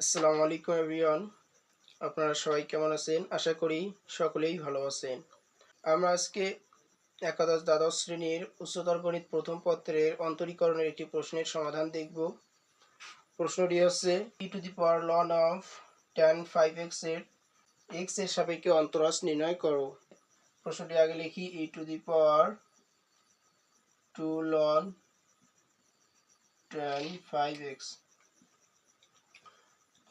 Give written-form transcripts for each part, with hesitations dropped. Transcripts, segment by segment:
আসসালামু আলাইকুম এভরিওয়ান। আপনারা সবাই কেমন আছেন? আশা করি সকলেই ভালো আছেন। আমরা আজকে একাদশ দ্বাদশ শ্রেণীর উচ্চতর গণিত প্রথম পত্রের অন্তরীকরণের একটি প্রশ্নের সমাধান দেখব। প্রশ্নটি হচ্ছে e to the power loan of tan 5x এর x এর সাপেক্ষে অন্তরাশ নির্ণয় করো। প্রশ্নটি আগে লিখি e to the power 2 ln tan 5x।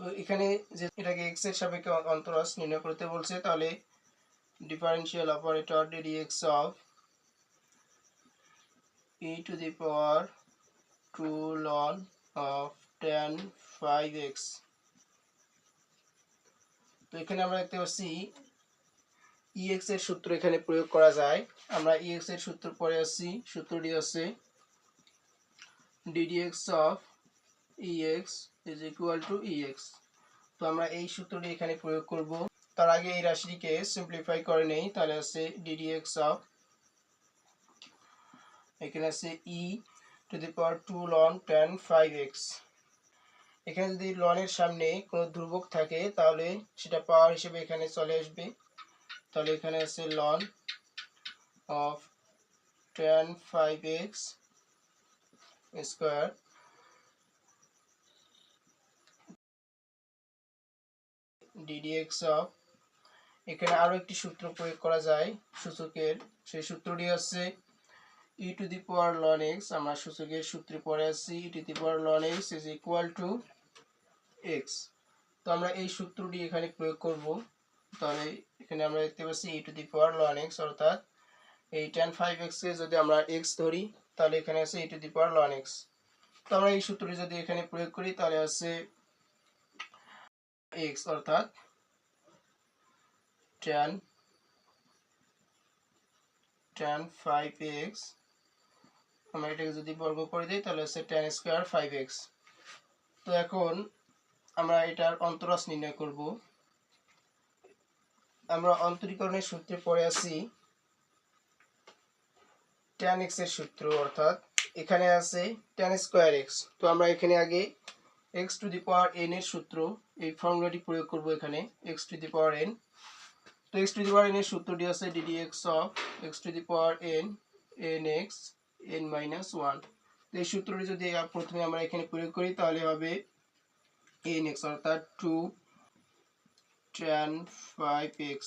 তো এখানে যে এটাকে x এর সাপেক্ষে অন্তরাশ নির্ণয় করতে বলছে, তাহলে differential operator ddx of e to the power 2 ln of tan 5x। তো এখানে আমরা দেখতে পাচ্ছি ex এর সূত্র এখানে প্রয়োগ করা যায়। আমরা ex এর সূত্র পরে আসছি। সূত্রটি হচ্ছে ddx of ex is equal to ex। তো আমরা এই সূত্রটি এখানে প্রয়োগ করব। তার আগে এই রাশিটিকে সিম্পলিফাই করে নেই, তাহলে আছে ddx of এখানে আছে e to the power 2 ln tan 5x। এখানে যদি লনের সামনে কোনো ধ্রুবক থাকে তাহলে সেটা পাওয়ার হিসেবে এখানে চলে আসবে। তাহলে এখানে আছে ln of tan 5x square ddx of, এখানে আরো একটি সূত্র প্রয়োগ করা যায় সূচকের। সেই সূত্রটি হচ্ছে e to the power ln x। আমরা সূচকের সূত্রে পড়ে আসছি e to the power ln x is equal to x। তো আমরা এই সূত্রটি এখানে প্রয়োগ করব। তাহলে এখানে আমরা দেখতে পাচ্ছি e to the power ln x, অর্থাৎ এই tan 5x কে যদি আমরা x ধরি তাহলে এখানে আছে e to the power ln x। তো আমরা এই সূত্রটি যদি এখানে প্রয়োগ করি তাহলে আছে x, অর্থাৎ tan 5x। আমরা এটাকে যদি বর্গ করে দিই তাহলে আছে tan স্কয়ার 5x। তো এখন আমরা এটার অন্তরাশ নির্ণয় করব। আমরা অন্তরীকরণের সূত্রে পড়ে আছি tan x এর সূত্র, অর্থাৎ এখানে আছে tan স্কয়ার x। তো আমরা এখানে আগে x to the power n এর সূত্র, এই ফর্মুলাটি প্রয়োগ করব এখানে x to the power n। তো x to the power n এর সূত্রটি আছে ddx of x to the power n nx n minus 1। তো এই সূত্রটি যদি প্রথমে আমরা এখানে প্রয়োগ করি তাহলে হবে nx, অর্থাৎ 2 tan 5x।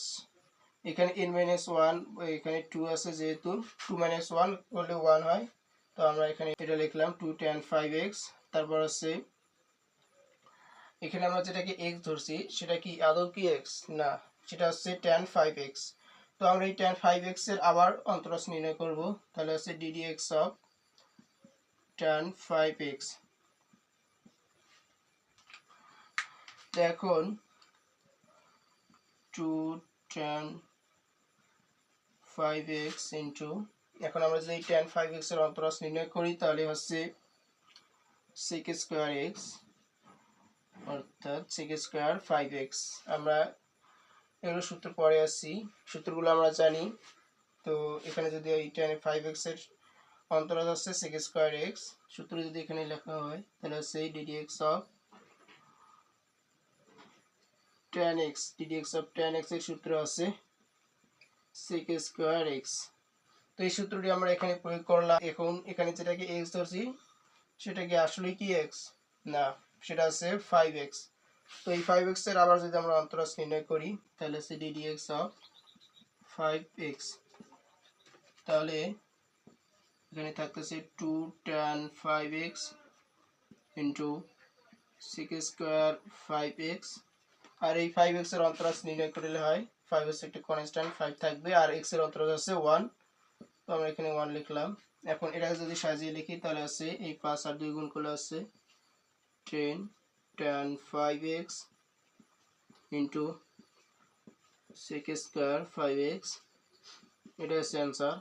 এখানে n minus 1, এখানে 2 আছে, যেহেতু 2 minus 1 করলে 1 হয়। তো আমরা এখানে এটা লিখলাম 2 tan 5x। তারপর আছে এখানে আমরা যেটাকে x ধরছি সেটা কি আদৌ কি x? না, সেটা হচ্ছে tan 5x। তো আমরা এই tan 5x এর আবার অন্তরাশ নির্ণয় করব। তাহলে আছে ddx of tan 5x। তো এখন 2 tan 5x ইন্টু, এখন আমরা যদি tan 5x এর অন্তরাশ নির্ণয় করি তাহলে হচ্ছে sec স্কয়ার x, অর্থাৎ sec স্কয়ার 5x। আমরা এগুলো সূত্র পরে আসছি, সূত্রগুলো আমরা জানি। তো এখানে যদি এই tan 5x এর অন্তরাশ হচ্ছে sec স্কয়ার x, সূত্র যদি এখানে লেখা হয় তাহলে হচ্ছে ddx of tan x। ddx of tan x এর সূত্র আছে sec স্কয়ার x। তো এই সূত্রটি আমরা এখানে প্রয়োগ করলাম। এখন এখানে যেটাকে x ধরছি সেটা কি আসলে কি x? না, সেটা আছে 5x। তো এই 5x এর আবার যদি আমরা অন্তরাশ নির্ণয় করি তাহলে আছে ddx of 5x। তাহলে এখানে থাকতেছে 2 tan 5x into sec square 5x। আর এই 5x এর অন্তরাশ নির্ণয় করলে হয় 5x একটা কনস্ট্যান্ট 5 থাকবে, আর x এর অন্তরাশ আছে 1। তো আমরা এখানে 1 লিখলাম। এখন এটাকে যদি সাজিয়ে লিখি তাহলে আছে এই 5 আর 2 গুণ করলে আছে 10 tan 5x into sec square 5x। এটা হচ্ছে অ্যান্সার।